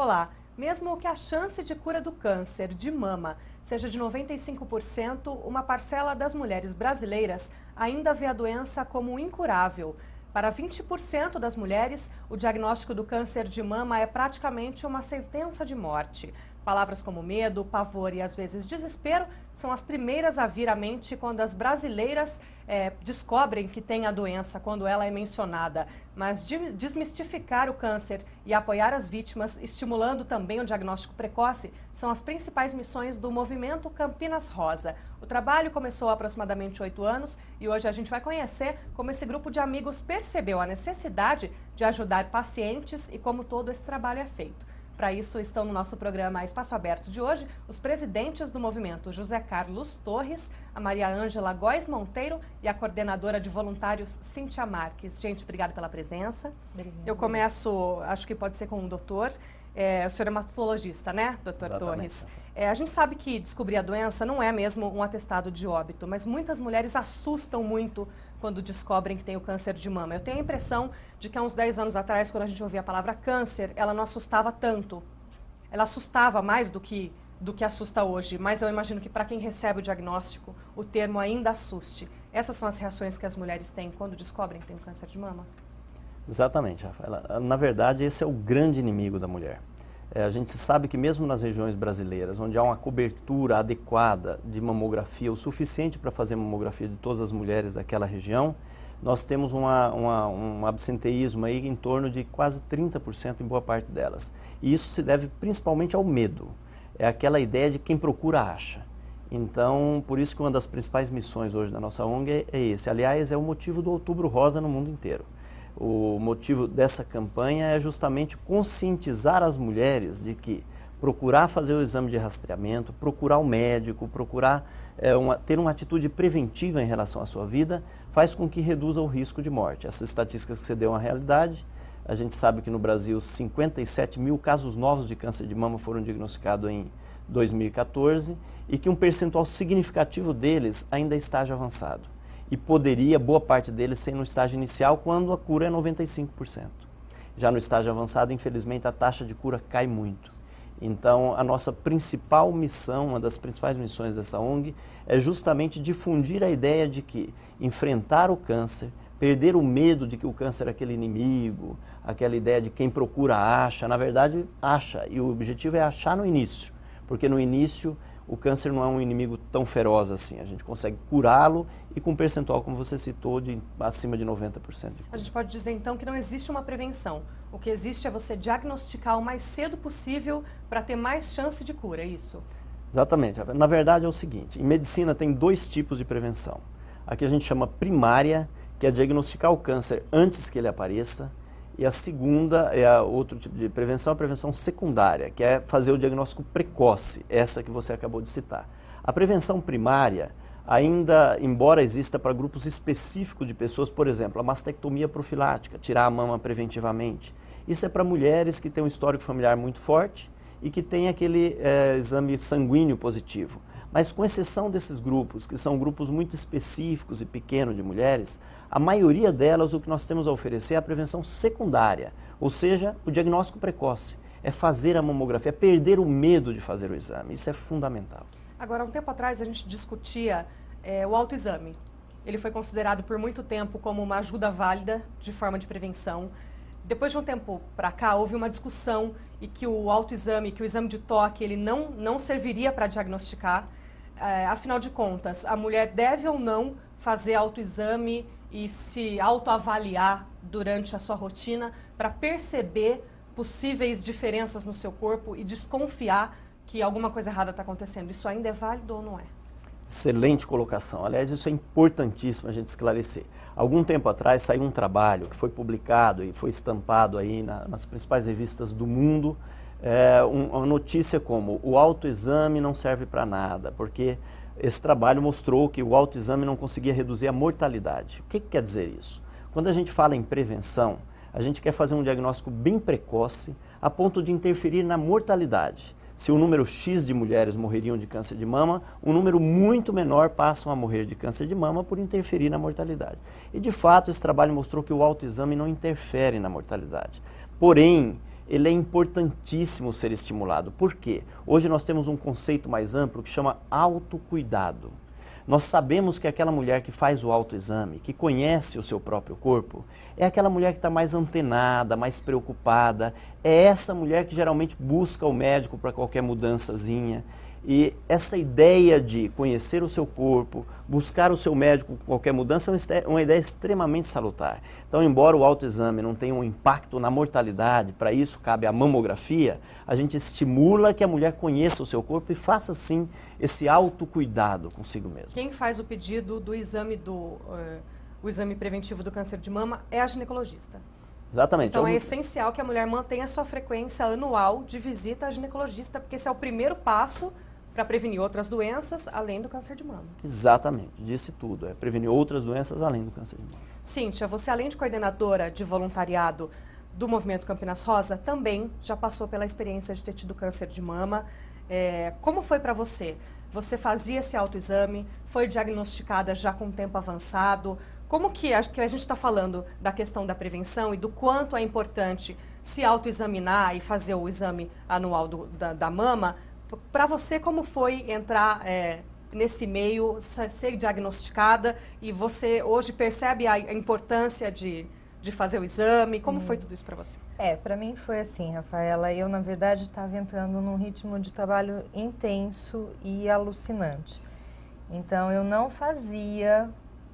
falar, mesmo que a chance de cura do câncer de mama seja de 95%, uma parcela das mulheres brasileiras ainda vê a doença como incurável. Para 20% das mulheres, o diagnóstico do câncer de mama é praticamente uma sentença de morte. Palavras como medo, pavor e às vezes desespero são as primeiras a vir à mente quando as brasileiras descobrem que têm a doença, quando ela é mencionada. Mas desmistificar o câncer e apoiar as vítimas, estimulando também o diagnóstico precoce, são as principais missões do movimento Campinas Rosa. O trabalho começou há aproximadamente 8 anos e hoje a gente vai conhecer como esse grupo de amigos percebeu a necessidade de ajudar pacientes e como todo esse trabalho é feito. Para isso, estão no nosso programa Espaço Aberto de hoje os presidentes do movimento José Carlos Torres, a Maria Ângela Góes Monteiro e a coordenadora de voluntários Cíntia Marques. Gente, obrigada pela presença. Obrigada. Eu começo, acho que pode ser com o doutor. O senhor é mastologista, né, doutor Torres? A gente sabe que descobrir a doença não é mesmo um atestado de óbito, mas muitas mulheres assustam muito quando descobrem que tem o câncer de mama. Eu tenho a impressão de que há uns 10 anos atrás, quando a gente ouvia a palavra câncer, ela não assustava tanto. Ela assustava mais do que assusta hoje, mas eu imagino que para quem recebe o diagnóstico, o termo ainda assuste. Essas são as reações que as mulheres têm quando descobrem que tem o câncer de mama? Exatamente, Rafaela. Na verdade, esse é o grande inimigo da mulher. A gente sabe que mesmo nas regiões brasileiras, onde há uma cobertura adequada de mamografia, o suficiente para fazer mamografia de todas as mulheres daquela região, nós temos um absenteísmo aí em torno de quase 30% em boa parte delas. E isso se deve principalmente ao medo. É aquela ideia de quem procura acha. Então, por isso que uma das principais missões hoje da nossa ONG é esse. Aliás, é o motivo do Outubro Rosa no mundo inteiro. O motivo dessa campanha é justamente conscientizar as mulheres de que procurar fazer o exame de rastreamento, procurar o médico, procurar ter uma atitude preventiva em relação à sua vida, faz com que reduza o risco de morte. Essas estatísticas que você deu uma realidade. A gente sabe que no Brasil 57 mil casos novos de câncer de mama foram diagnosticados em 2014 e que um percentual significativo deles ainda é estágio avançado. E poderia, boa parte deles, ser no estágio inicial, quando a cura é 95%. Já no estágio avançado, infelizmente, a taxa de cura cai muito. Então, a nossa principal missão, uma das principais missões dessa ONG, é justamente difundir a ideia de que enfrentar o câncer, perder o medo de que o câncer é aquele inimigo, aquela ideia de quem procura acha, na verdade, acha. E o objetivo é achar no início, porque no início o câncer não é um inimigo tão feroz assim. A gente consegue curá-lo e com um percentual, como você citou, de acima de 90% de cura. A gente pode dizer, então, que não existe uma prevenção. O que existe é você diagnosticar o mais cedo possível para ter mais chance de cura, é isso? Exatamente. Na verdade é o seguinte, em medicina tem 2 tipos de prevenção. A que a gente chama primária, que é diagnosticar o câncer antes que ele apareça, e a segunda é outro tipo de prevenção, a prevenção secundária, que é fazer o diagnóstico precoce, essa que você acabou de citar. A prevenção primária, ainda, embora exista para grupos específicos de pessoas, por exemplo, a mastectomia profilática, tirar a mama preventivamente. Isso é para mulheres que têm um histórico familiar muito forte e que têm aquele exame sanguíneo positivo. Mas com exceção desses grupos, que são grupos muito específicos e pequenos de mulheres, a maioria delas o que nós temos a oferecer é a prevenção secundária, ou seja, o diagnóstico precoce. É fazer a mamografia, é perder o medo de fazer o exame, isso é fundamental. Agora, um tempo atrás a gente discutia o autoexame. Ele foi considerado por muito tempo como uma ajuda válida de forma de prevenção. Depois de um tempo para cá, houve uma discussão e que o autoexame, que o exame de toque, ele não serviria para diagnosticar. Afinal de contas, a mulher deve ou não fazer autoexame e se autoavaliar durante a sua rotina para perceber possíveis diferenças no seu corpo e desconfiar que alguma coisa errada está acontecendo. Isso ainda é válido ou não é? Excelente colocação. Aliás, isso é importantíssimo a gente esclarecer. Algum tempo atrás saiu um trabalho que foi publicado e foi estampado aí nas principais revistas do mundo, uma notícia como o autoexame não serve para nada, porque esse trabalho mostrou que o autoexame não conseguia reduzir a mortalidade. O que quer dizer isso? Quando a gente fala em prevenção, a gente quer fazer um diagnóstico bem precoce a ponto de interferir na mortalidade. Se o número X de mulheres morreriam de câncer de mama, um número muito menor passam a morrer de câncer de mama por interferir na mortalidade. E de fato esse trabalho mostrou que o autoexame não interfere na mortalidade. Porém, ele é importantíssimo ser estimulado. Por quê? Hoje nós temos um conceito mais amplo que chama autocuidado. Nós sabemos que aquela mulher que faz o autoexame, que conhece o seu próprio corpo, é aquela mulher que está mais antenada, mais preocupada. É essa mulher que geralmente busca o médico para qualquer mudançazinha. E essa ideia de conhecer o seu corpo, buscar o seu médico com qualquer mudança é uma ideia extremamente salutar. Então, embora o autoexame não tenha um impacto na mortalidade, para isso cabe a mamografia, a gente estimula que a mulher conheça o seu corpo e faça, sim, esse autocuidado consigo mesma. Quem faz o pedido do exame, o exame preventivo do câncer de mama é a ginecologista. Exatamente. Então, é essencial que a mulher mantenha a sua frequência anual de visita à ginecologista, porque esse é o primeiro passo para prevenir outras doenças, além do câncer de mama. Exatamente, disse tudo. É prevenir outras doenças além do câncer de mama. Cíntia, você além de coordenadora de voluntariado do Movimento Campinas Rosa, também já passou pela experiência de ter tido câncer de mama. Como foi para você? Você fazia esse autoexame, foi diagnosticada já com tempo avançado? Como que a gente está falando da questão da prevenção e do quanto é importante se autoexaminar e fazer o exame anual da mama? Para você, como foi entrar nesse meio, ser diagnosticada e você hoje percebe a importância de fazer o exame? Como foi tudo isso para você? Para mim foi assim, Rafaela. Eu, na verdade, estava entrando num ritmo de trabalho intenso e alucinante. Então, eu não fazia,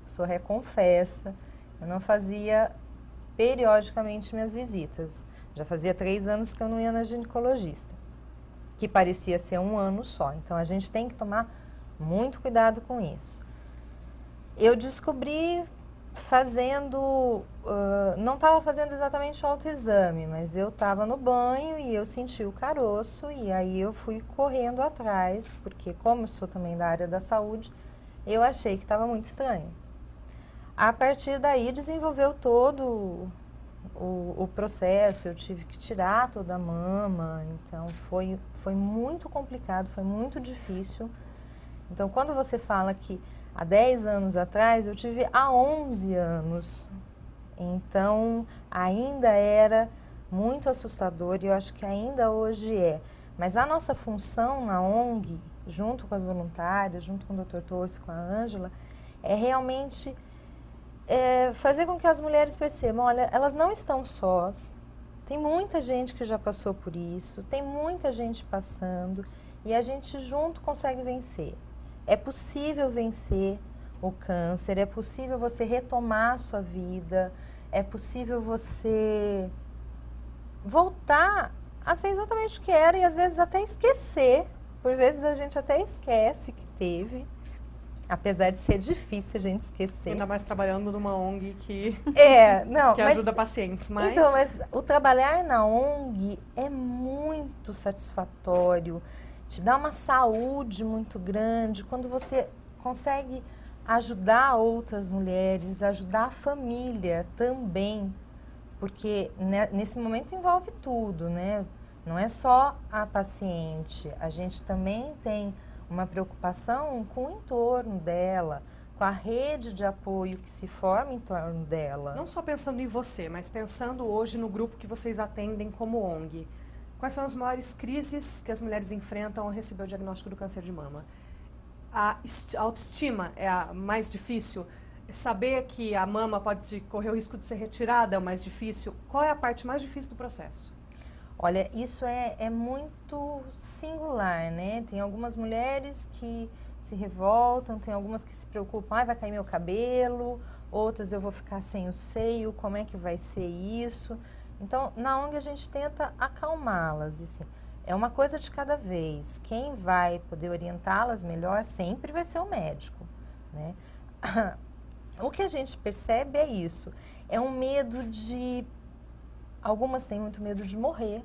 sou reconfessa, eu não fazia periodicamente minhas visitas. Já fazia 3 anos que eu não ia na ginecologista, que parecia ser 1 ano só. Então, a gente tem que tomar muito cuidado com isso. Eu descobri fazendo, não estava fazendo exatamente o autoexame, mas eu estava no banho e eu senti o caroço e aí eu fui correndo atrás, porque como eu sou também da área da saúde, eu achei que estava muito estranho. A partir daí desenvolveu todo o processo, eu tive que tirar toda a mama, então foi muito complicado, foi muito difícil. Então, quando você fala que há 10 anos atrás, eu tive há 11 anos, então ainda era muito assustador e eu acho que ainda hoje é. Mas a nossa função na ONG, junto com as voluntárias, junto com o Dr. Torres, com a Ângela, é realmente fazer com que as mulheres percebam, olha, elas não estão sós, tem muita gente que já passou por isso, tem muita gente passando e a gente junto consegue vencer. É possível vencer o câncer, é possível você retomar a sua vida, é possível você voltar a ser exatamente o que era e às vezes até esquecer. Por vezes a gente até esquece que teve, apesar de ser difícil a gente esquecer. Ainda mais trabalhando numa ONG que ajuda pacientes. Mas... Então, mas o trabalhar na ONG é muito satisfatório, te dá uma saúde muito grande, quando você consegue ajudar outras mulheres, ajudar a família também, porque nesse momento envolve tudo, né? Não é só a paciente, a gente também tem uma preocupação com o entorno dela, com a rede de apoio que se forma em torno dela. Não só pensando em você, mas pensando hoje no grupo que vocês atendem como ONG. Quais são as maiores crises que as mulheres enfrentam ao receber o diagnóstico do câncer de mama? A autoestima é a mais difícil? Saber que a mama pode correr o risco de ser retirada é o mais difícil? Qual é a parte mais difícil do processo? Olha, isso é muito singular, né? Tem algumas mulheres que se revoltam, tem algumas que se preocupam, vai cair meu cabelo, outras eu vou ficar sem o seio, como é que vai ser isso? Então, na ONG a gente tenta acalmá-las, assim, é uma coisa de cada vez. Quem vai poder orientá-las melhor sempre vai ser o médico, né? O que a gente percebe é isso, é um medo de... Algumas têm muito medo de morrer,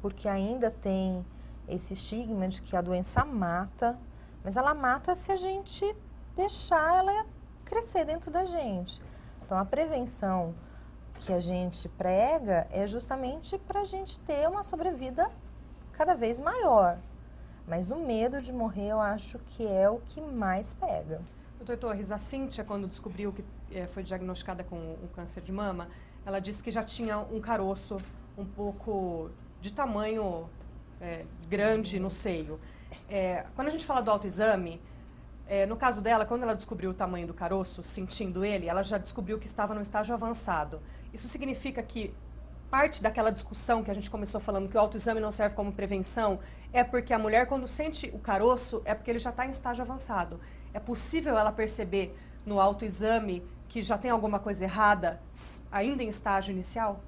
porque ainda tem esse estigma de que a doença mata, mas ela mata se a gente deixar ela crescer dentro da gente. Então, a prevenção que a gente prega é justamente para a gente ter uma sobrevida cada vez maior. Mas o medo de morrer, eu acho que é o que mais pega. Doutor Torres, a Cíntia, quando descobriu que foi diagnosticada com o câncer de mama, ela disse que já tinha um caroço um pouco de tamanho grande no seio. Quando a gente fala do autoexame, no caso dela, quando ela descobriu o tamanho do caroço, sentindo ele, ela já descobriu que estava no estágio avançado. Isso significa que parte daquela discussão que a gente começou falando que o autoexame não serve como prevenção é porque a mulher, quando sente o caroço, é porque ele já está em estágio avançado. É possível ela perceber no autoexame que já tem alguma coisa errada, ainda em estágio inicial?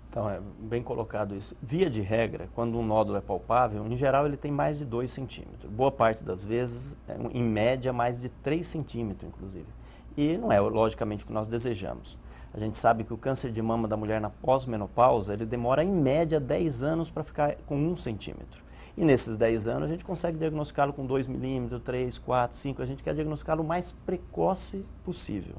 Então, é bem colocado isso. Via de regra, quando um nódulo é palpável, em geral ele tem mais de 2 centímetros. Boa parte das vezes, em média, mais de 3 centímetros, inclusive. E não é, logicamente, o que nós desejamos. A gente sabe que o câncer de mama da mulher na pós-menopausa, ele demora, em média, 10 anos para ficar com 1 centímetro. E nesses 10 anos, a gente consegue diagnosticá-lo com 2 milímetros, 3, 4, 5. A gente quer diagnosticá-lo o mais precoce possível.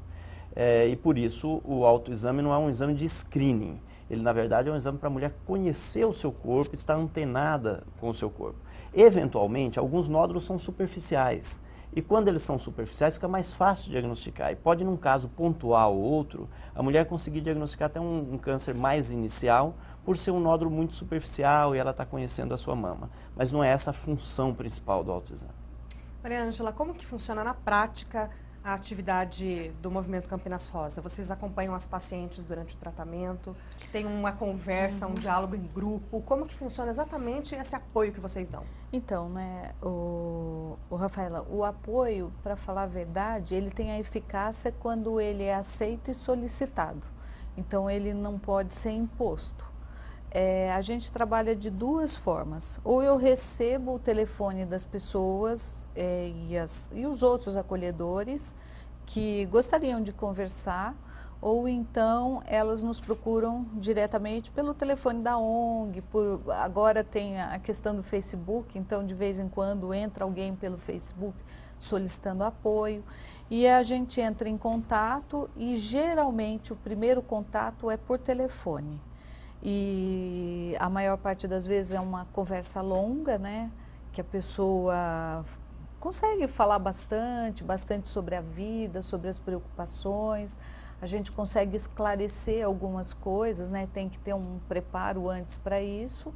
E por isso, o autoexame não é um exame de screening. Ele, na verdade, é um exame para a mulher conhecer o seu corpo e estar antenada com o seu corpo. Eventualmente, alguns nódulos são superficiais. E quando eles são superficiais, fica mais fácil de diagnosticar. E pode, num caso pontual ou outro, a mulher conseguir diagnosticar até um câncer mais inicial, por ser um nódulo muito superficial e ela está conhecendo a sua mama. Mas não é essa a função principal do autoexame. Maria Ângela, como que funciona na prática a atividade do Movimento Campinas Rosa? Vocês acompanham as pacientes durante o tratamento? Tem uma conversa, um diálogo em grupo? Como que funciona exatamente esse apoio que vocês dão? Então, né, Rafaela, o apoio, para falar a verdade, ele tem a eficácia quando ele é aceito e solicitado. Então, ele não pode ser imposto. A gente trabalha de 2 formas. Ou eu recebo o telefone das pessoas e os outros acolhedores que gostariam de conversar, ou então elas nos procuram diretamente pelo telefone da ONG. Agora tem a questão do Facebook, então de vez em quando entra alguém pelo Facebook solicitando apoio. E a gente entra em contato e geralmente o primeiro contato é por telefone. E a maior parte das vezes é uma conversa longa, né? Que a pessoa consegue falar bastante sobre a vida, sobre as preocupações. A gente consegue esclarecer algumas coisas, né? Tem que ter um preparo antes para isso.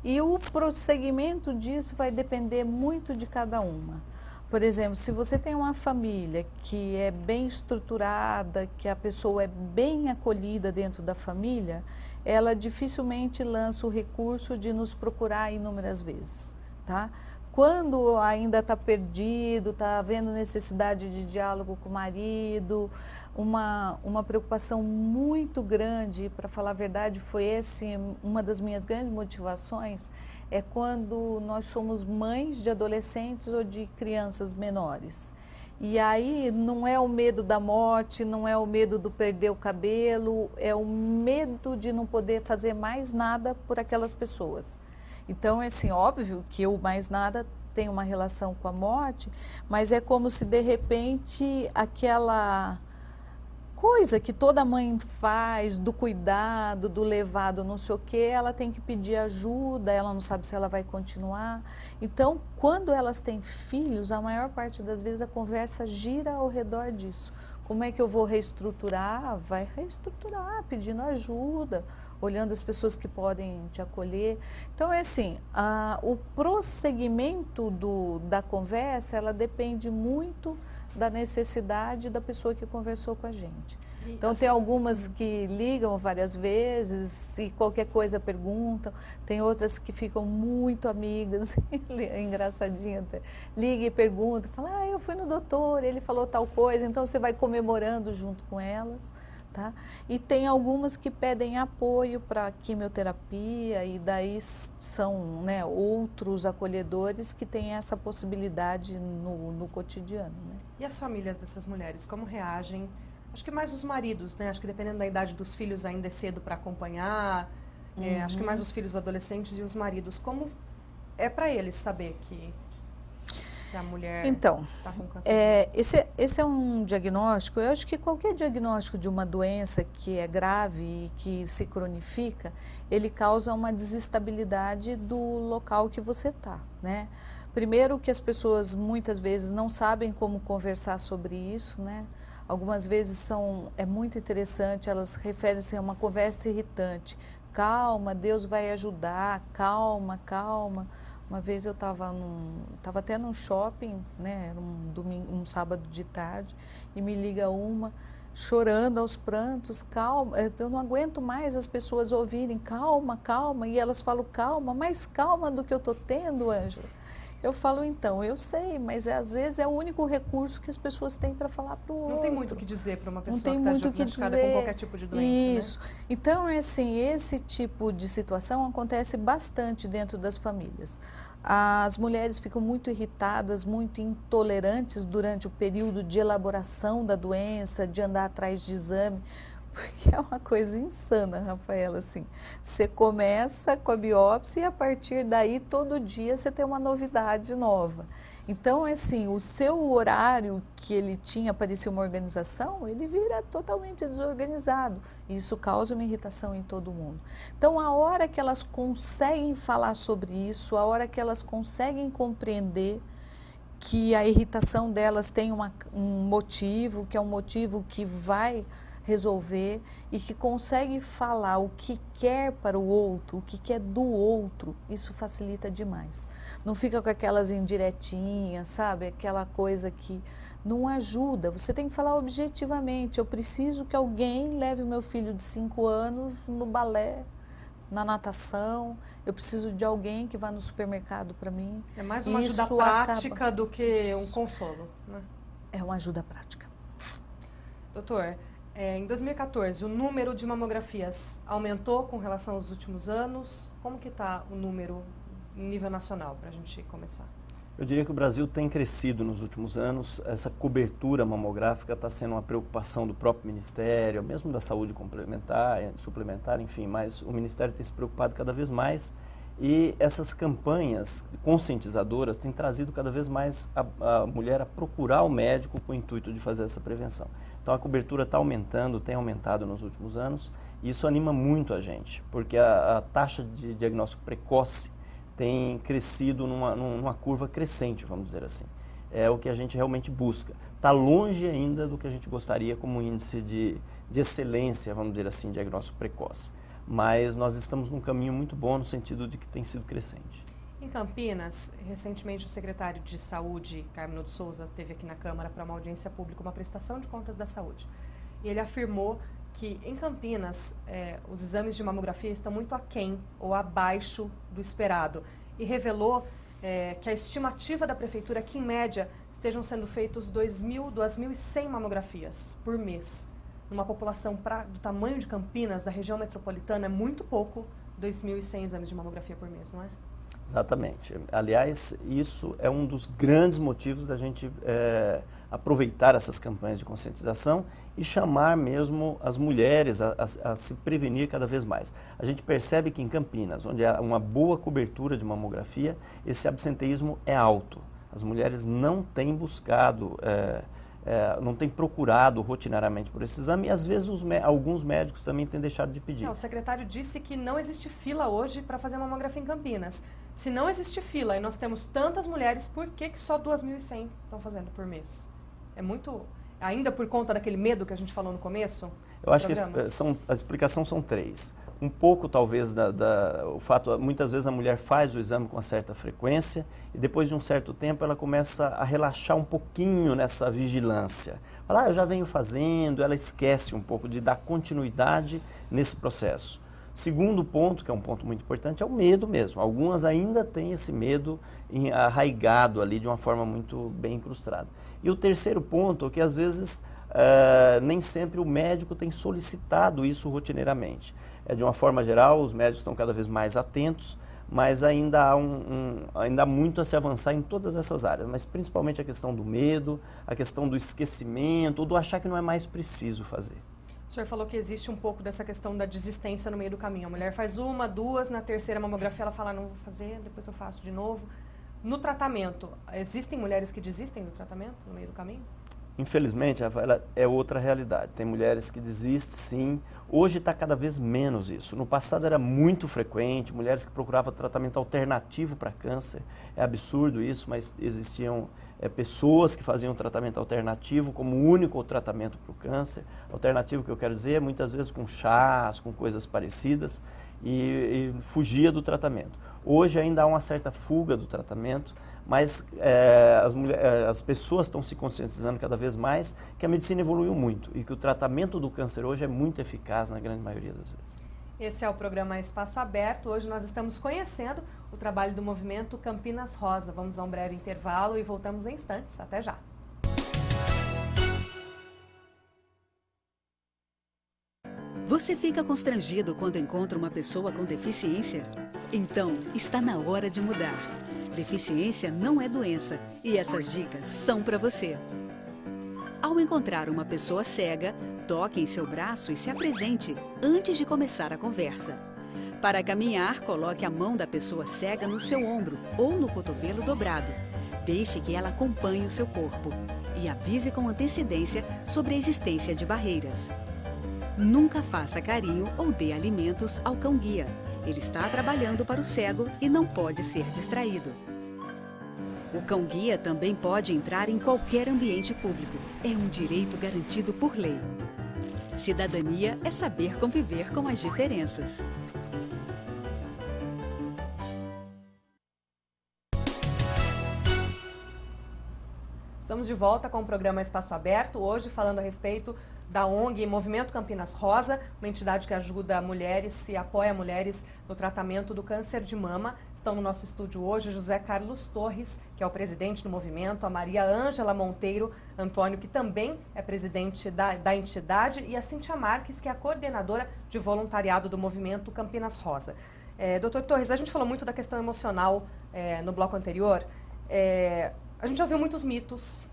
E o prosseguimento disso vai depender muito de cada uma. Por exemplo, se você tem uma família que é bem estruturada, que a pessoa é bem acolhida dentro da família, ela dificilmente lança o recurso de nos procurar inúmeras vezes, tá? Quando ainda está perdido, está havendo necessidade de diálogo com o marido, uma preocupação muito grande, para falar a verdade, foi uma das minhas grandes motivações, é quando nós somos mães de adolescentes ou de crianças menores. E aí não é o medo da morte, não é o medo do perder o cabelo, é o medo de não poder fazer mais nada por aquelas pessoas. Então, é assim, óbvio que o mais nada tem uma relação com a morte, mas é como se de repente aquela coisa que toda mãe faz, do cuidado, do levado, não sei o quê, ela tem que pedir ajuda, ela não sabe se ela vai continuar. Então, quando elas têm filhos, a maior parte das vezes a conversa gira ao redor disso. Como é que eu vou reestruturar? Vai reestruturar, pedindo ajuda, olhando as pessoas que podem te acolher. Então, é assim, o prosseguimento da conversa, ela depende muito da necessidade da pessoa que conversou com a gente. Então, tem algumas que ligam várias vezes e qualquer coisa perguntam, tem outras que ficam muito amigas, é engraçadinho até, liga e pergunta, fala, eu fui no doutor, ele falou tal coisa, então você vai comemorando junto com elas. Tá? E tem algumas que pedem apoio para quimioterapia e daí são, né, outros acolhedores que têm essa possibilidade no cotidiano. Né? E as famílias dessas mulheres, como reagem? Acho que mais os maridos, né? Acho que dependendo da idade dos filhos ainda é cedo para acompanhar. Acho que mais os filhos adolescentes e os maridos. Como é para eles saber que a mulher está com câncer? Esse é um diagnóstico, eu acho que qualquer diagnóstico de uma doença que é grave e que se cronifica, ele causa uma desestabilidade do local que você está, né? Primeiro que as pessoas muitas vezes não sabem como conversar sobre isso, né? Algumas vezes é muito interessante, elas referem-se a uma conversa irritante. calma, Deus vai ajudar, calma, calma. Uma vez eu estava até num shopping, né, era um sábado de tarde, e me liga uma, chorando aos prantos, calma, eu não aguento mais as pessoas ouvirem, calma, calma, e elas falam, calma, mais calma do que eu estou tendo, Ângela. Eu falo, então, eu sei, mas às vezes é o único recurso que as pessoas têm para falar para o outro. Não tem muito o que dizer para uma pessoa que está diagnosticada com qualquer tipo de doença, Isso. né? Então, assim, esse tipo de situação acontece bastante dentro das famílias. As mulheres ficam muito irritadas, muito intolerantes durante o período de elaboração da doença, de andar atrás de exame. Porque é uma coisa insana, Rafaela, assim. Você começa com a biópsia e a partir daí, todo dia, você tem uma novidade nova. Então, assim, o seu horário que ele tinha para ser uma organização, ele vira totalmente desorganizado. E isso causa uma irritação em todo mundo. Então, a hora que elas conseguem falar sobre isso, a hora que elas conseguem compreender que a irritação delas tem um motivo, que é um motivo que vai resolver e que consegue falar o que quer para o outro, o que quer do outro, isso facilita demais. Não fica com aquelas indiretinhas, sabe? Aquela coisa que não ajuda. Você tem que falar objetivamente. Eu preciso que alguém leve o meu filho de 5 anos no balé, na natação. Eu preciso de alguém que vá no supermercado para mim. É mais uma ajuda prática do que um consolo, né? É uma ajuda prática. Doutor, em 2014, o número de mamografias aumentou com relação aos últimos anos. Como que está o número em nível nacional, para a gente começar? Eu diria que o Brasil tem crescido nos últimos anos. Essa cobertura mamográfica está sendo uma preocupação do próprio Ministério, mesmo da saúde complementar, suplementar, enfim, mas o Ministério tem se preocupado cada vez mais. E essas campanhas conscientizadoras têm trazido cada vez mais a mulher a procurar o médico com o intuito de fazer essa prevenção. Então a cobertura está aumentando, tem aumentado nos últimos anos, e isso anima muito a gente, porque a taxa de diagnóstico precoce tem crescido numa curva crescente, vamos dizer assim. É o que a gente realmente busca. Está longe ainda do que a gente gostaria como índice de excelência, vamos dizer assim, diagnóstico precoce. Mas nós estamos num caminho muito bom no sentido de que tem sido crescente. Em Campinas, recentemente o secretário de Saúde, Carmo de Souza, esteve aqui na Câmara para uma audiência pública, uma prestação de contas da saúde. E ele afirmou que em Campinas os exames de mamografia estão muito aquém ou abaixo do esperado. E revelou que a estimativa da prefeitura é que, em média, estejam sendo feitos 2.100 mamografias por mês. Numa população do tamanho de Campinas, da região metropolitana, é muito pouco, 2.100 exames de mamografia por mês, não é? Exatamente. Aliás, isso é um dos grandes motivos da gente aproveitar essas campanhas de conscientização e chamar mesmo as mulheres a se prevenir cada vez mais. A gente percebe que em Campinas, onde há uma boa cobertura de mamografia, esse absenteísmo é alto. As mulheres não têm buscado... não tem procurado rotineiramente por esse exame e às vezes alguns médicos também têm deixado de pedir. O secretário disse que não existe fila hoje para fazer mamografia em Campinas. Se não existe fila e nós temos tantas mulheres, por que só 2.100 estão fazendo por mês? É muito... Ainda por conta daquele medo que a gente falou no começo? Eu acho que a explicação são 3. Um pouco, talvez, o fato, muitas vezes a mulher faz o exame com uma certa frequência e depois de um certo tempo ela começa a relaxar um pouquinho nessa vigilância. Fala, eu já venho fazendo, ela esquece um pouco de dar continuidade nesse processo. Segundo ponto, que é um ponto muito importante, é o medo mesmo. Algumas ainda têm esse medo arraigado ali de uma forma muito bem incrustada. E o terceiro ponto é que às vezes nem sempre o médico tem solicitado isso rotineiramente. De uma forma geral, os médicos estão cada vez mais atentos, mas ainda há muito a se avançar em todas essas áreas, mas principalmente a questão do medo, a questão do esquecimento, ou do achar que não é mais preciso fazer. O senhor falou que existe um pouco dessa questão da desistência no meio do caminho. A mulher faz 1, 2, na terceira mamografia ela fala, não vou fazer, depois eu faço de novo. No tratamento, existem mulheres que desistem do tratamento no meio do caminho? Infelizmente, Rafaela, é outra realidade. Tem mulheres que desistem, sim. Hoje está cada vez menos isso. No passado era muito frequente, mulheres que procuravam tratamento alternativo para câncer. É absurdo isso, mas existiam pessoas que faziam tratamento alternativo como único tratamento para o câncer. Alternativo, que eu quero dizer, muitas vezes com chás, com coisas parecidas, e fugia do tratamento. Hoje ainda há uma certa fuga do tratamento, mas as pessoas estão se conscientizando cada vez mais que a medicina evoluiu muito e que o tratamento do câncer hoje é muito eficaz na grande maioria das vezes. Esse é o programa Espaço Aberto. Hoje nós estamos conhecendo o trabalho do movimento Campinas Rosa. Vamos a um breve intervalo e voltamos em instantes. Até já! Você fica constrangido quando encontra uma pessoa com deficiência? Então, está na hora de mudar. Deficiência não é doença e essas dicas são para você. Ao encontrar uma pessoa cega, toque em seu braço e se apresente antes de começar a conversa. Para caminhar, coloque a mão da pessoa cega no seu ombro ou no cotovelo dobrado. Deixe que ela acompanhe o seu corpo e avise com antecedência sobre a existência de barreiras. Nunca faça carinho ou dê alimentos ao cão-guia. Ele está trabalhando para o cego e não pode ser distraído. O cão-guia também pode entrar em qualquer ambiente público. É um direito garantido por lei. Cidadania é saber conviver com as diferenças. Estamos de volta com o programa Espaço Aberto, hoje falando a respeito da ONG Movimento Campinas Rosa, uma entidade que ajuda mulheres e apoia mulheres no tratamento do câncer de mama. Estão no nosso estúdio hoje José Carlos Torres, que é o presidente do movimento, a Maria Ângela Monteiro Antônio, que também é presidente da entidade, e a Cíntia Marques, que é a coordenadora de voluntariado do movimento Campinas Rosa. Doutor Torres, a gente falou muito da questão emocional no bloco anterior. A gente ouviu muitos mitos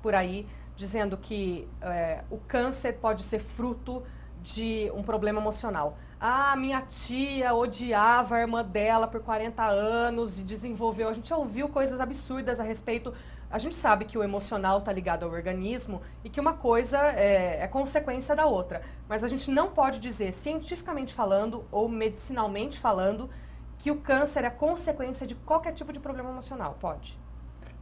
por aí, dizendo que o câncer pode ser fruto de um problema emocional. Ah, minha tia odiava a irmã dela por 40 anos e desenvolveu... A gente já ouviu coisas absurdas a respeito... A gente sabe que o emocional está ligado ao organismo e que uma coisa é consequência da outra. Mas a gente não pode dizer, cientificamente falando ou medicinalmente falando, que o câncer é consequência de qualquer tipo de problema emocional. Pode?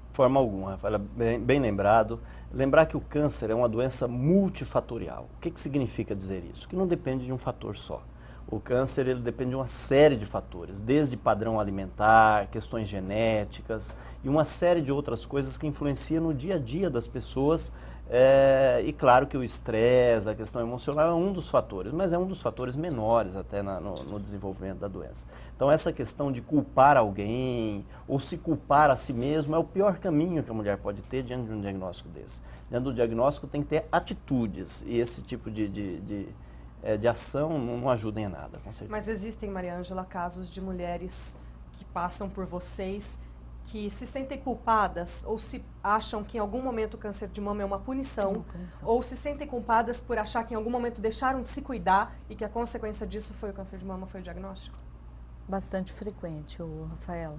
De forma alguma, Rafaela, bem lembrado. Lembrar que o câncer é uma doença multifatorial. O que significa dizer isso? Que não depende de um fator só. O câncer ele depende de uma série de fatores, desde padrão alimentar, questões genéticas e uma série de outras coisas que influenciam no dia a dia das pessoas. E claro que o estresse, a questão emocional é um dos fatores, mas é um dos fatores menores até no desenvolvimento da doença. Então essa questão de culpar alguém ou se culpar a si mesmo é o pior caminho que a mulher pode ter diante de um diagnóstico desse. Diante do diagnóstico tem que ter atitudes e esse tipo de ação não ajuda em nada, com certeza. Mas existem, Maria Ângela, casos de mulheres que passam por vocês que se sentem culpadas ou se acham que em algum momento o câncer de mama é uma punição, ou se sentem culpadas por achar que em algum momento deixaram de se cuidar e que a consequência disso foi o câncer de mama, foi o diagnóstico? Bastante frequente, Rafaela.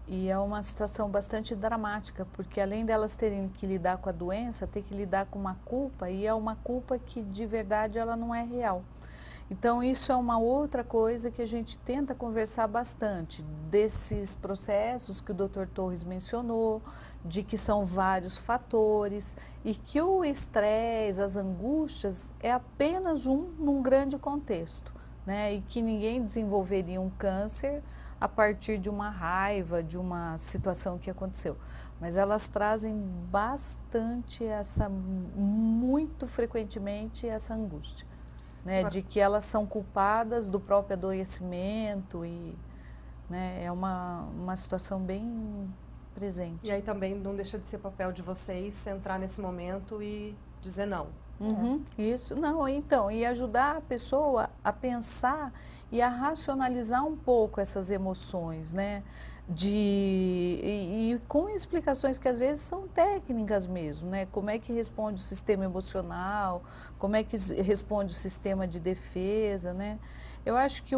E é uma situação bastante dramática, porque além delas terem que lidar com a doença, tem que lidar com uma culpa, e é uma culpa que de verdade ela não é real. Então isso é uma outra coisa que a gente tenta conversar bastante, desses processos que o Dr. Torres mencionou, de que são vários fatores e que o estresse, as angústias é apenas num grande contexto, né? E que ninguém desenvolveria um câncer a partir de uma raiva, de uma situação que aconteceu. Mas elas trazem bastante muito frequentemente essa angústia. Né, de que elas são culpadas do próprio adoecimento e né, é uma situação bem presente. E aí também não deixa de ser papel de vocês entrar nesse momento e dizer não. Isso, não, então, e ajudar a pessoa a pensar e a racionalizar um pouco essas emoções, né? E com explicações que às vezes são técnicas mesmo, né? Como é que responde o sistema emocional, como é que responde o sistema de defesa, né? Eu acho que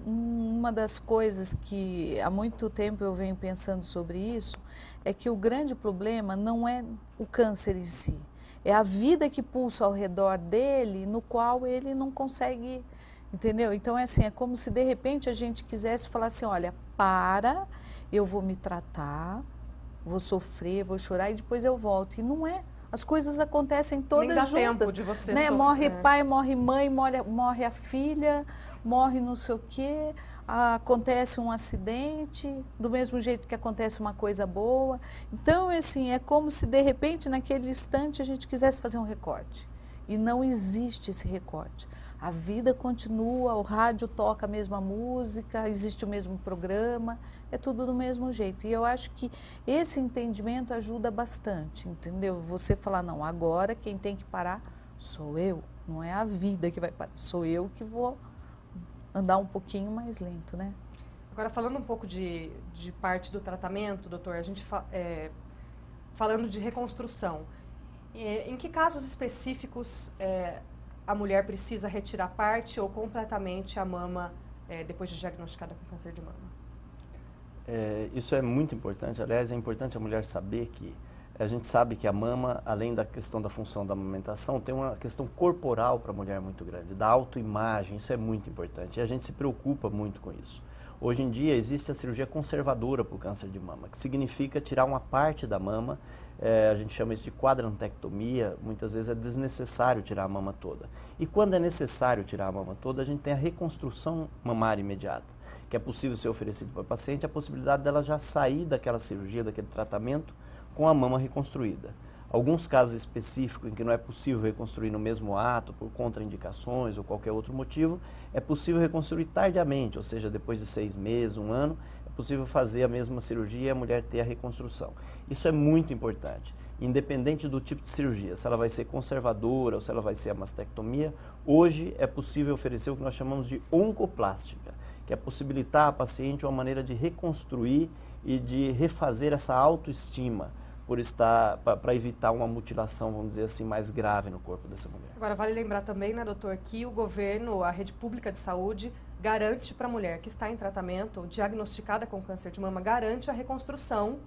uma das coisas que há muito tempo eu venho pensando sobre isso é que o grande problema não é o câncer em si, é a vida que pulsa ao redor dele, no qual ele não consegue, entendeu? Então é assim, é como se de repente a gente quisesse falar assim, olha, eu vou me tratar, vou sofrer, vou chorar e depois eu volto. E não é. As coisas acontecem todas Nem dá juntas. tempo de você né? sofrer. Morre pai, morre mãe, morre a filha, morre não sei o quê, acontece um acidente, do mesmo jeito que acontece uma coisa boa. Então, assim, é como se de repente, naquele instante, a gente quisesse fazer um recorte. E não existe esse recorte. A vida continua, o rádio toca a mesma música, existe o mesmo programa, é tudo do mesmo jeito. E eu acho que esse entendimento ajuda bastante, entendeu? Você falar, não, agora quem tem que parar sou eu, não é a vida que vai parar, sou eu que vou andar um pouquinho mais lento, né? Agora, falando um pouco de parte do tratamento, doutor, a gente falando de reconstrução, em que casos específicos a mulher precisa retirar parte ou completamente a mama depois de diagnosticada com câncer de mama? Isso é muito importante. Aliás, é importante a mulher saber que a gente sabe que a mama, além da questão da função da amamentação, tem uma questão corporal para a mulher muito grande, da autoimagem. Isso é muito importante e a gente se preocupa muito com isso. Hoje em dia existe a cirurgia conservadora para o câncer de mama, que significa tirar uma parte da mama. A gente chama isso de quadrantectomia. Muitas vezes é desnecessário tirar a mama toda. E quando é necessário tirar a mama toda, a gente tem a reconstrução mamária imediata, que é possível ser oferecido para a paciente, a possibilidade dela já sair daquela cirurgia, daquele tratamento, com a mama reconstruída. Alguns casos específicos em que não é possível reconstruir no mesmo ato, por contraindicações ou qualquer outro motivo, é possível reconstruir tardiamente, ou seja, depois de 6 meses, 1 ano, é possível fazer a mesma cirurgia e a mulher ter a reconstrução. Isso é muito importante, independente do tipo de cirurgia, se ela vai ser conservadora ou se ela vai ser a mastectomia, hoje é possível oferecer o que nós chamamos de oncoplástica, que é possibilitar à paciente uma maneira de reconstruir e de refazer essa autoestima, para evitar uma mutilação, vamos dizer assim, mais grave no corpo dessa mulher. Agora, vale lembrar também, né, doutor, que o governo, a rede pública de saúde, garante para a mulher que está em tratamento, diagnosticada com câncer de mama, garante a reconstrução,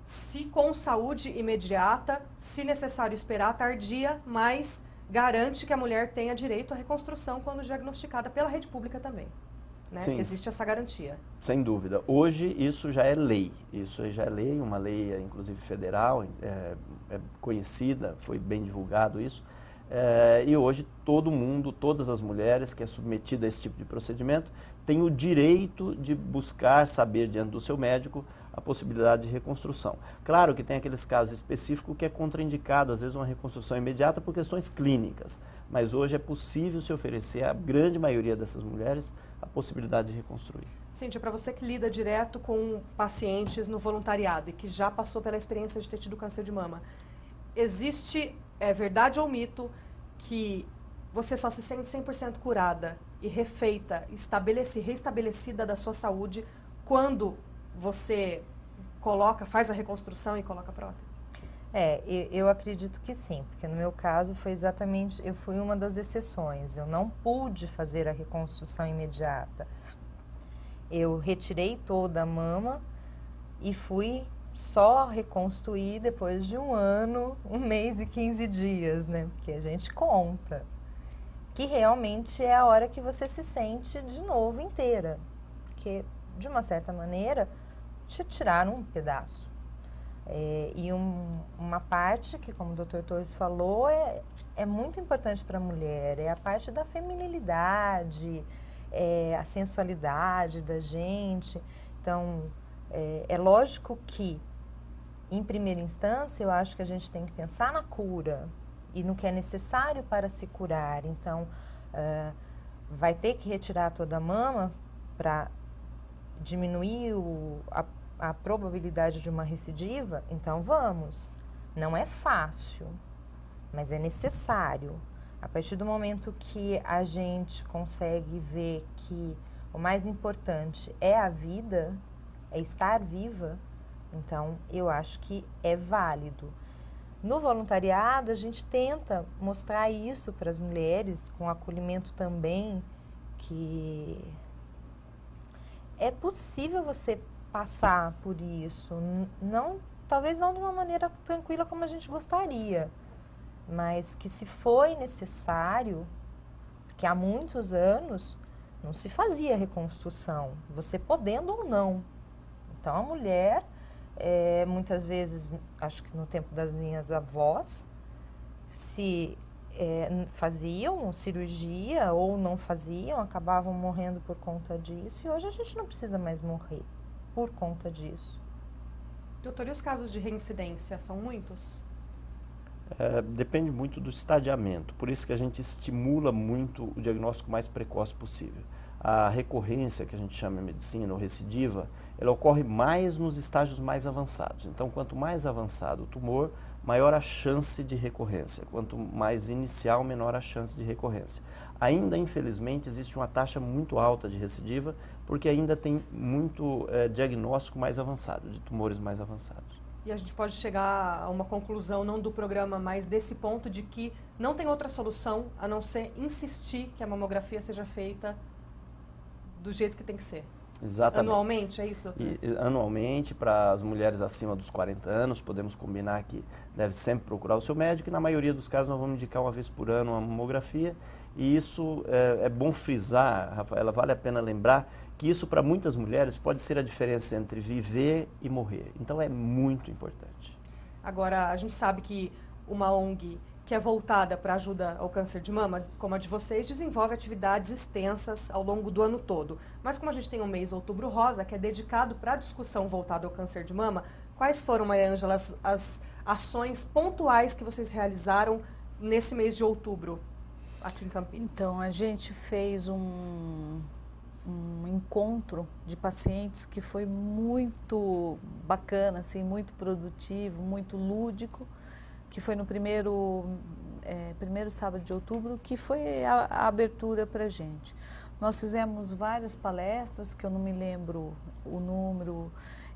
se com saúde imediata, se necessário esperar tardia, mas garante que a mulher tenha direito à reconstrução quando diagnosticada pela rede pública também. Né? Sim, existe essa garantia. Sem dúvida. Hoje isso já é lei. Isso já é lei, uma lei inclusive federal, é conhecida, foi bem divulgado isso. E hoje todo mundo, todas as mulheres que é submetida a esse tipo de procedimento, têm o direito de buscar saber diante do seu médico a possibilidade de reconstrução. Claro que tem aqueles casos específicos que é contraindicado, às vezes uma reconstrução imediata por questões clínicas, mas hoje é possível se oferecer à grande maioria dessas mulheres a possibilidade de reconstruir. Cíntia, para você que lida direto com pacientes no voluntariado e que já passou pela experiência de ter tido câncer de mama, existe, verdade ou mito, que você só se sente 100% curada e refeita, reestabelecida da sua saúde quando você faz a reconstrução e coloca a prótese? Eu acredito que sim, porque no meu caso foi exatamente, eu fui uma das exceções, eu não pude fazer a reconstrução imediata. Eu retirei toda a mama e fui só reconstruir depois de 1 ano, 1 mês e 15 dias, né? Porque a gente conta. Que realmente é a hora que você se sente de novo inteira. Porque, de uma certa maneira, te tiraram um pedaço. E uma parte que, como o Dr. Torres falou, é muito importante para a mulher, é a parte da feminilidade, a sensualidade da gente. Então, é lógico que, em primeira instância, eu acho que a gente tem que pensar na cura e no que é necessário para se curar. Então, vai ter que retirar toda a mama para diminuir a probabilidade de uma recidiva? Então, vamos. Não é fácil, mas é necessário. A partir do momento que a gente consegue ver que o mais importante é a vida, é estar viva, então eu acho que é válido. No voluntariado, a gente tenta mostrar isso para as mulheres, com acolhimento também, que é possível você passar por isso, talvez não de uma maneira tranquila como a gente gostaria, mas que se foi necessário, porque há muitos anos não se fazia reconstrução, você podendo ou não. Então a mulher muitas vezes, acho que no tempo das minhas avós, se faziam cirurgia ou não faziam, acabavam morrendo por conta disso. E hoje a gente não precisa mais morrer por conta disso. Doutor, e os casos de reincidência são muitos? Depende muito do estadiamento, por isso que a gente estimula muito o diagnóstico mais precoce possível. A recorrência, que a gente chama em medicina, ou recidiva, ela ocorre mais nos estágios mais avançados. Então, quanto mais avançado o tumor, maior a chance de recorrência. Quanto mais inicial, menor a chance de recorrência. Ainda, infelizmente, existe uma taxa muito alta de recidiva, porque ainda tem muito diagnóstico mais avançado, de tumores mais avançados. E a gente pode chegar a uma conclusão, não do programa, mas desse ponto de que não tem outra solução a não ser insistir que a mamografia seja feita do jeito que tem que ser. Exatamente. Anualmente, é isso? Anualmente, para as mulheres acima dos 40 anos, podemos combinar que deve sempre procurar o seu médico, e na maioria dos casos nós vamos indicar uma vez por ano uma mamografia, e isso é bom frisar, Rafaela, vale a pena lembrar que isso para muitas mulheres pode ser a diferença entre viver e morrer, então é muito importante. Agora, a gente sabe que uma ONG que é voltada para ajuda ao câncer de mama, como a de vocês, desenvolve atividades extensas ao longo do ano todo. Mas como a gente tem um mês Outubro Rosa, que é dedicado para a discussão voltada ao câncer de mama, quais foram, Maria Ângela, as ações pontuais que vocês realizaram nesse mês de outubro aqui em Campinas? Então, a gente fez um encontro de pacientes que foi muito bacana, assim, muito produtivo, muito lúdico, que foi no primeiro sábado de outubro, que foi a abertura para a gente. Nós fizemos várias palestras, que eu não me lembro o número,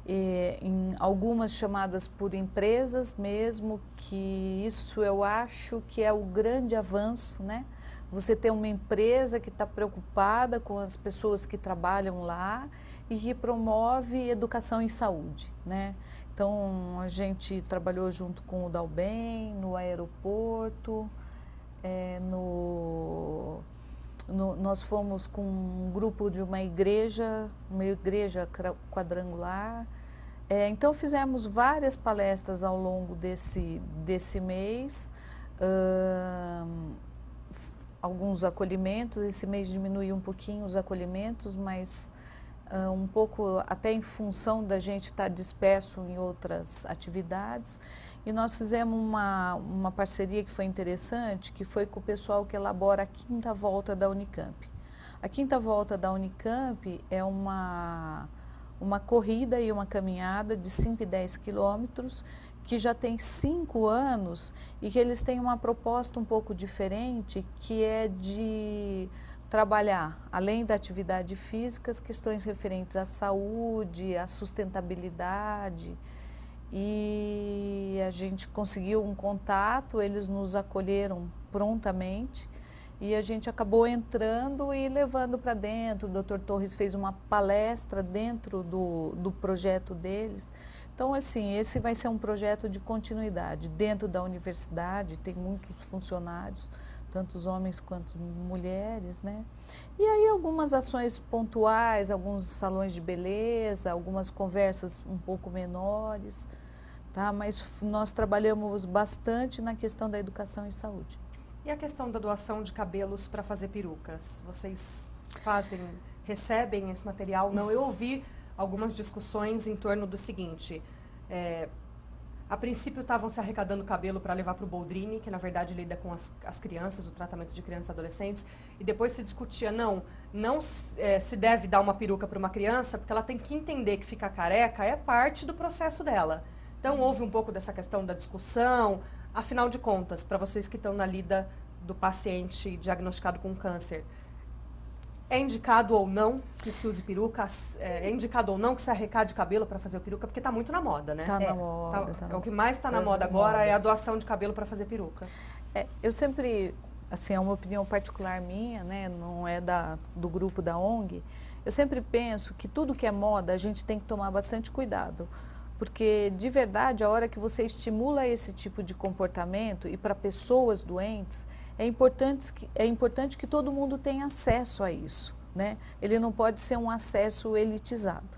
em algumas chamadas por empresas mesmo, que isso eu acho que é o grande avanço, né? Você ter uma empresa que está preocupada com as pessoas que trabalham lá e que promove educação em saúde, né? Então, a gente trabalhou junto com o Dalben, no aeroporto, nós fomos com um grupo de uma igreja quadrangular. Então, fizemos várias palestras ao longo desse mês, alguns acolhimentos. Esse mês diminuiu um pouquinho os acolhimentos, mas um pouco até em função da gente estar disperso em outras atividades. E nós fizemos uma parceria que foi interessante, que foi com o pessoal que elabora a Quinta Volta da Unicamp. A Quinta Volta da Unicamp é uma corrida e uma caminhada de 5 e 10 quilômetros, que já tem 5 anos e que eles têm uma proposta um pouco diferente, que é de trabalhar, além da atividade física, as questões referentes à saúde, à sustentabilidade. E a gente conseguiu um contato, eles nos acolheram prontamente e a gente acabou entrando e levando para dentro. O Dr. Torres fez uma palestra dentro do projeto deles. Então, assim, esse vai ser um projeto de continuidade. Dentro da universidade tem muitos funcionários, tanto os homens quanto mulheres, né? E aí algumas ações pontuais, alguns salões de beleza, algumas conversas um pouco menores, tá? Mas nós trabalhamos bastante na questão da educação e saúde. E a questão da doação de cabelos para fazer perucas? Vocês recebem esse material? Não, eu ouvi algumas discussões em torno do seguinte: a princípio estavam se arrecadando cabelo para levar para o Boldrini, que na verdade lida com as crianças, o tratamento de crianças e adolescentes, e depois se discutia, não se deve dar uma peruca para uma criança, porque ela tem que entender que ficar careca é parte do processo dela. Então houve um pouco dessa questão da discussão. Afinal de contas, para vocês que estão na lida do paciente diagnosticado com câncer, é indicado ou não que se use peruca? É indicado ou não que se arrecade cabelo para fazer peruca? Porque está muito na moda, né? Está na moda. O que mais está na moda agora é a doação de cabelo para fazer peruca. Eu sempre, assim, é uma opinião particular minha, né? Não é do grupo da ONG. Eu sempre penso que tudo que é moda a gente tem que tomar bastante cuidado. Porque, de verdade, a hora que você estimula esse tipo de comportamento e para pessoas doentes, é importante que todo mundo tenha acesso a isso, né? Ele não pode ser um acesso elitizado.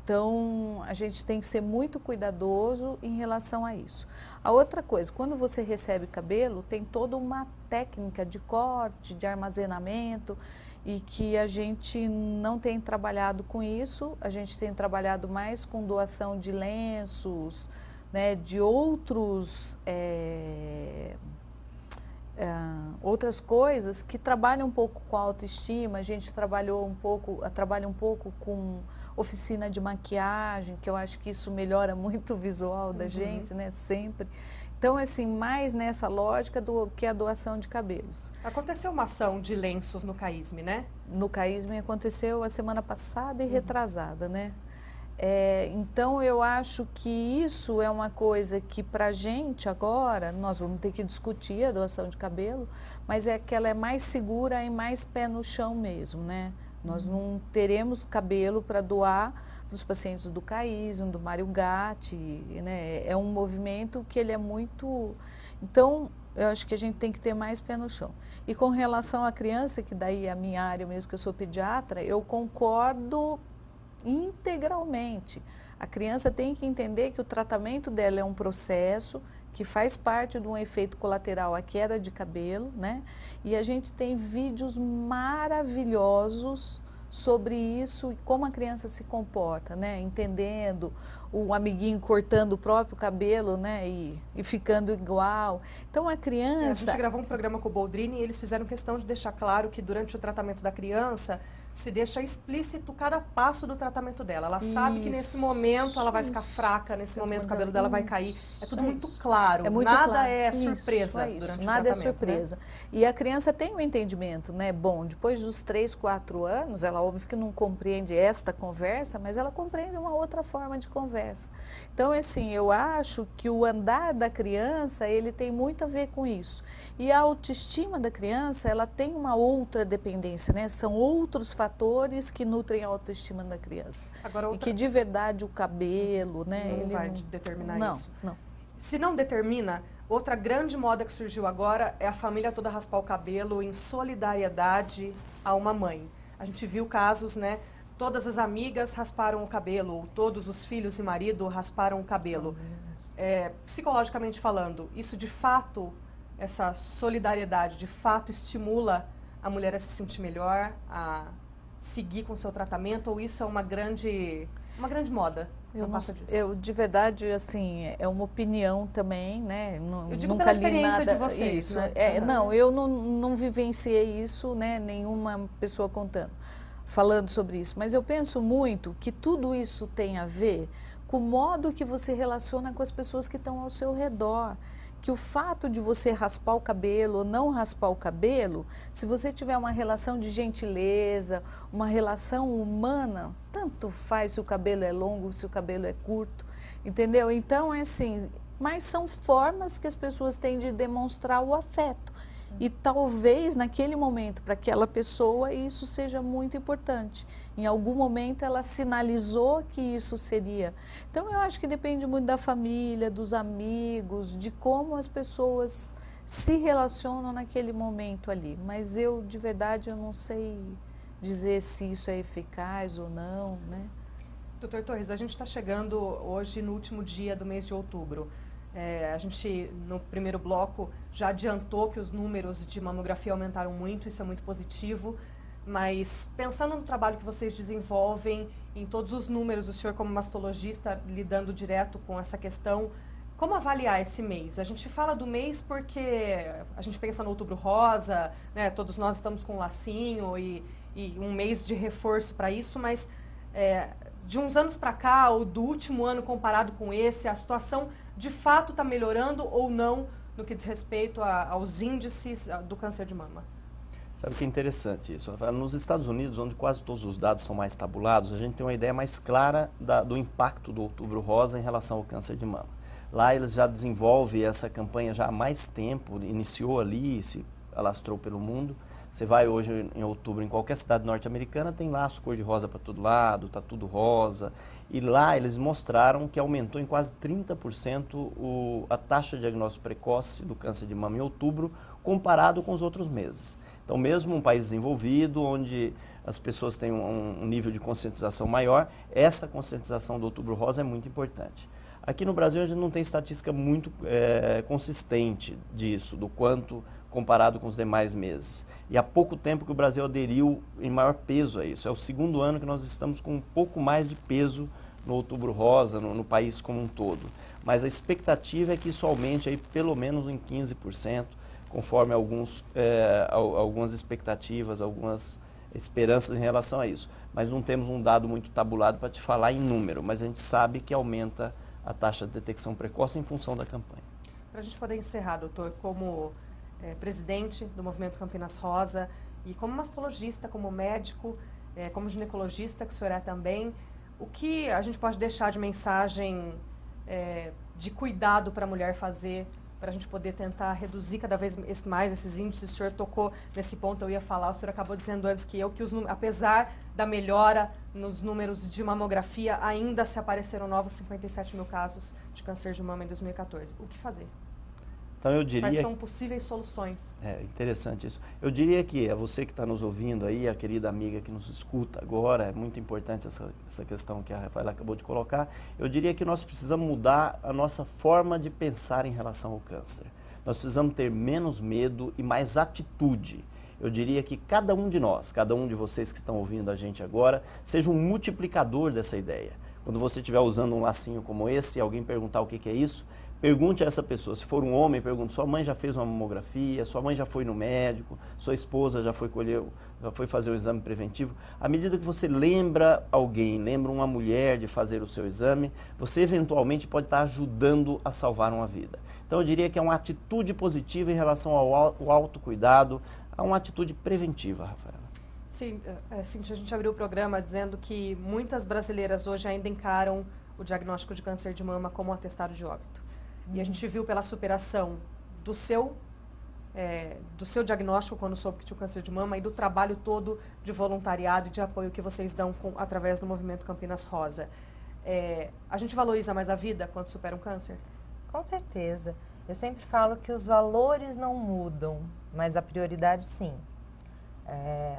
Então, a gente tem que ser muito cuidadoso em relação a isso. A outra coisa, quando você recebe cabelo, tem toda uma técnica de corte, de armazenamento, e que a gente não tem trabalhado com isso, a gente tem trabalhado mais com doação de lenços, né, de outros, outras coisas que trabalham um pouco com a autoestima. A gente trabalha um pouco com oficina de maquiagem, que eu acho que isso melhora muito o visual da gente, né, sempre. Então, assim, mais nessa lógica do que a doação de cabelos. Aconteceu uma ação de lenços no CAISM, né? No CAISM aconteceu a semana passada e retrasada, né? Então, eu acho que isso é uma coisa que, para a gente agora, nós vamos ter que discutir a doação de cabelo, mas é que ela é mais segura e mais pé no chão mesmo, né? Nós não teremos cabelo para doar para os pacientes do CAISM, do Mário Gatti, né? É um movimento que ele é muito... Então, eu acho que a gente tem que ter mais pé no chão. E com relação à criança, que daí é a minha área mesmo, que eu sou pediatra, eu concordo integralmente. A criança tem que entender que o tratamento dela é um processo que faz parte de um efeito colateral, a queda de cabelo, né? E a gente tem vídeos maravilhosos sobre isso e como a criança se comporta, né? Entendendo o amiguinho cortando o próprio cabelo, né? E ficando igual. Então, a criança... A gente gravou um programa com o Boldrini e eles fizeram questão de deixar claro que durante o tratamento da criança se deixa explícito cada passo do tratamento dela. Ela sabe que nesse momento ela vai ficar fraca, nesse momento o cabelo dela vai cair. É tudo muito claro. É muito nada claro. é surpresa durante o tratamento. Nada é surpresa. Né? E a criança tem um entendimento, né? Bom, depois dos 3, 4 anos, ela óbvio que não compreende esta conversa, mas ela compreende uma outra forma de conversa. Então, assim, eu acho que o andar da criança, ele tem muito a ver com isso. E a autoestima da criança, ela tem uma outra dependência, né? São outros fatores que nutrem a autoestima da criança. Agora, e que de verdade o cabelo, né? Não ele vai determinar isso. Não. Se não determina, outra grande moda que surgiu agora é a família toda raspar o cabelo em solidariedade a uma mãe. A gente viu casos, né? Todas as amigas rasparam o cabelo, ou todos os filhos e marido rasparam o cabelo. Psicologicamente falando, isso de fato, essa solidariedade, de fato estimula a mulher a se sentir melhor, a seguir com o seu tratamento, ou isso é uma grande moda? Eu de verdade, assim, é uma opinião também, né? Eu digo nunca pela li experiência nada, de vocês, isso, né? Não, eu não vivenciei isso, né? Nenhuma pessoa falando sobre isso. Mas eu penso muito que tudo isso tem a ver com o modo que você relaciona com as pessoas que estão ao seu redor. Que o fato de você raspar o cabelo ou não raspar o cabelo, se você tiver uma relação de gentileza, uma relação humana, tanto faz se o cabelo é longo, se o cabelo é curto, entendeu? Então, é assim, mas são formas que as pessoas têm de demonstrar o afeto. E talvez naquele momento, para aquela pessoa, isso seja muito importante. Em algum momento ela sinalizou que isso seria. Então eu acho que depende muito da família, dos amigos, de como as pessoas se relacionam naquele momento ali. Mas eu, de verdade, eu não sei dizer se isso é eficaz ou não, né? Doutor Torres, a gente está chegando hoje no último dia do mês de outubro. A gente, no primeiro bloco, já adiantou que os números de mamografia aumentaram muito, isso é muito positivo, mas pensando no trabalho que vocês desenvolvem, em todos os números, o senhor como mastologista lidando direto com essa questão, como avaliar esse mês? A gente fala do mês porque a gente pensa no outubro rosa, né, todos nós estamos com um lacinho e um mês de reforço para isso, mas de uns anos para cá, ou do último ano comparado com esse, a situação de fato está melhorando ou não no que diz respeito aos índices do câncer de mama? Sabe o que é interessante isso? Nos Estados Unidos, onde quase todos os dados são mais tabulados, a gente tem uma ideia mais clara do impacto do outubro rosa em relação ao câncer de mama. Lá eles já desenvolvem essa campanha já há mais tempo, iniciou ali, se alastrou pelo mundo. Você vai hoje em outubro em qualquer cidade norte-americana, tem laço cor-de-rosa para todo lado, está tudo rosa. E lá eles mostraram que aumentou em quase 30% a taxa de diagnóstico precoce do câncer de mama em outubro, comparado com os outros meses. Então, mesmo um país desenvolvido, onde as pessoas têm um nível de conscientização maior, essa conscientização do Outubro Rosa é muito importante. Aqui no Brasil, a gente não tem estatística muito consistente disso, do quanto comparado com os demais meses. E há pouco tempo que o Brasil aderiu em maior peso a isso. É o segundo ano que nós estamos com um pouco mais de peso no Outubro Rosa, no país como um todo. Mas a expectativa é que isso aumente aí pelo menos em 15%, conforme algumas expectativas, algumas esperanças em relação a isso. Mas não temos um dado muito tabulado para te falar em número, mas a gente sabe que aumenta a taxa de detecção precoce em função da campanha. Para a gente poder encerrar, doutor, como presidente do Movimento Campinas Rosa e como mastologista, como médico, como ginecologista, que o senhor é também, o que a gente pode deixar de mensagem de cuidado para a mulher fazer, para a gente poder tentar reduzir cada vez mais esses índices? O senhor tocou nesse ponto, eu ia falar, o senhor acabou dizendo antes que apesar da melhora nos números de mamografia, ainda se apareceram novos 57 mil casos de câncer de mama em 2014. O que fazer? Então eu diria... Quais são possíveis soluções? É interessante isso. Eu diria que você que está nos ouvindo aí, a querida amiga que nos escuta agora, é muito importante essa questão que a Rafaela acabou de colocar. Eu diria que nós precisamos mudar a nossa forma de pensar em relação ao câncer. Nós precisamos ter menos medo e mais atitude. Eu diria que cada um de nós, cada um de vocês que estão ouvindo a gente agora, seja um multiplicador dessa ideia. Quando você estiver usando um lacinho como esse e alguém perguntar o que é isso, pergunte a essa pessoa. Se for um homem, pergunte: sua mãe já fez uma mamografia? Sua mãe já foi no médico? Sua esposa já foi fazer um exame preventivo? À medida que você lembra alguém, lembra uma mulher de fazer o seu exame, você eventualmente pode estar ajudando a salvar uma vida. Então eu diria que é uma atitude positiva em relação ao autocuidado, a uma atitude preventiva, Rafaela. Sim, Cíntia, a gente abriu o programa dizendo que muitas brasileiras hoje ainda encaram o diagnóstico de câncer de mama como um atestado de óbito. E a gente viu pela superação do seu diagnóstico quando soube que tinha o câncer de mama e do trabalho todo de voluntariado e de apoio que vocês dão através do Movimento Campinas Rosa. A gente valoriza mais a vida quando supera um câncer? Com certeza. Eu sempre falo que os valores não mudam, mas a prioridade sim.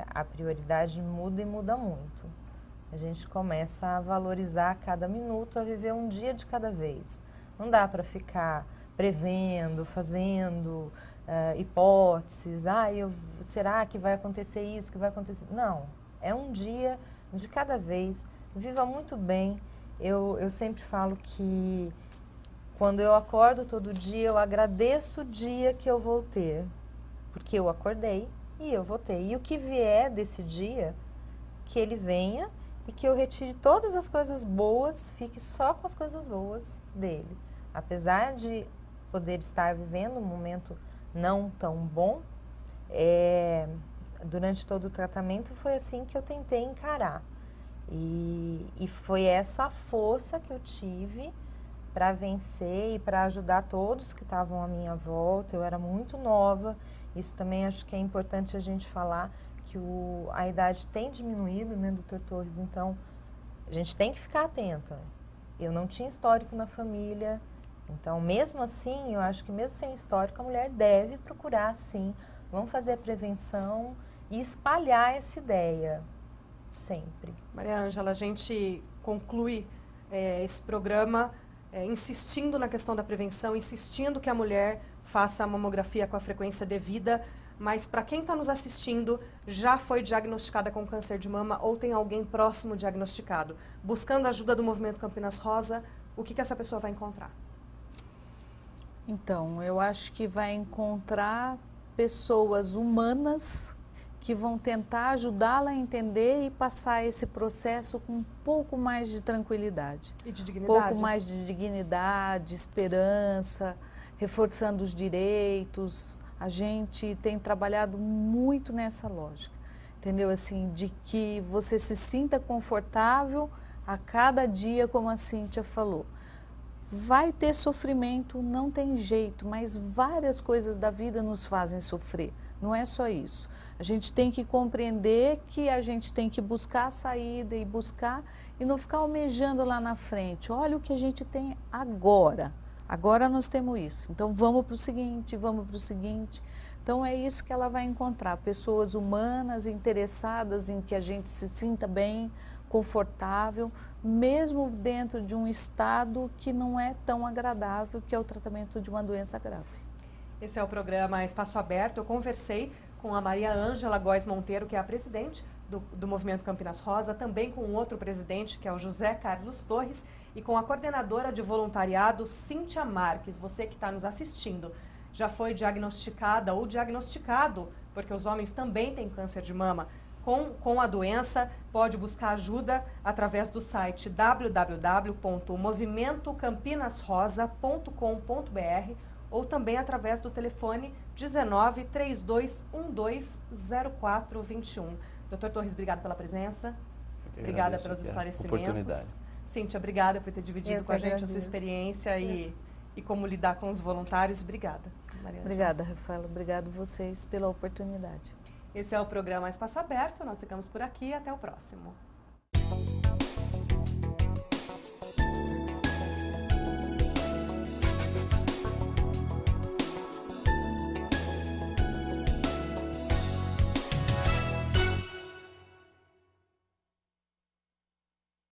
A prioridade muda e muda muito. A gente começa a valorizar cada minuto, a viver um dia de cada vez. Não dá para ficar prevendo, fazendo hipóteses. Será que vai acontecer isso, que vai acontecer... Não, é um dia de cada vez. Viva muito bem. Eu sempre falo que quando eu acordo todo dia, eu agradeço o dia que eu vou ter. Porque eu acordei e eu vou ter. E o que vier desse dia, que ele venha e que eu retire todas as coisas boas, fique só com as coisas boas dele. Apesar de poder estar vivendo um momento não tão bom, durante todo o tratamento foi assim que eu tentei encarar. E foi essa força que eu tive para vencer e para ajudar todos que estavam à minha volta. Eu era muito nova, isso também acho que é importante a gente falar, que a idade tem diminuído, né, doutor Torres? Então, a gente tem que ficar atenta. Eu não tinha histórico na família, então, mesmo assim, eu acho que mesmo sem histórico, a mulher deve procurar, sim. Vamos fazer a prevenção e espalhar essa ideia, sempre. Maria Ângela, a gente conclui esse programa insistindo na questão da prevenção, insistindo que a mulher faça a mamografia com a frequência devida, mas para quem está nos assistindo, já foi diagnosticada com câncer de mama ou tem alguém próximo diagnosticado, buscando a ajuda do Movimento Campinas Rosa, o que essa pessoa vai encontrar? Então, eu acho que vai encontrar pessoas humanas que vão tentar ajudá-la a entender e passar esse processo com um pouco mais de tranquilidade. E de dignidade? Um pouco mais de dignidade, esperança, reforçando os direitos. A gente tem trabalhado muito nessa lógica, entendeu? Assim, de que você se sinta confortável a cada dia, como a Cíntia falou. Vai ter sofrimento, não tem jeito, mas várias coisas da vida nos fazem sofrer. Não é só isso. A gente tem que compreender que a gente tem que buscar a saída e não ficar almejando lá na frente. Olha o que a gente tem agora. Agora nós temos isso. Então vamos para o seguinte, vamos para o seguinte. Então é isso que ela vai encontrar, pessoas humanas, interessadas em que a gente se sinta bem, confortável, mesmo dentro de um estado que não é tão agradável, que é o tratamento de uma doença grave. Esse é o programa Espaço Aberto. Eu conversei com a Maria Ângela Góes Monteiro, que é a presidente do Movimento Campinas Rosa, também com outro presidente, que é o José Carlos Torres, e com a coordenadora de voluntariado, Cíntia Marques. Você que está nos assistindo, já foi diagnosticada ou diagnosticado, porque os homens também têm câncer de mama, com a doença, pode buscar ajuda através do site www.movimentocampinasrosa.com.br ou também através do telefone 19 3212 0421. Dr. Torres, obrigada pela presença. Obrigada pelos esclarecimentos. Cíntia, obrigada por ter dividido com a gente a sua experiência e como lidar com os voluntários. Obrigada, Maria. Obrigada, Rafaela. Obrigado vocês pela oportunidade. Esse é o programa Espaço Aberto. Nós ficamos por aqui. Até o próximo.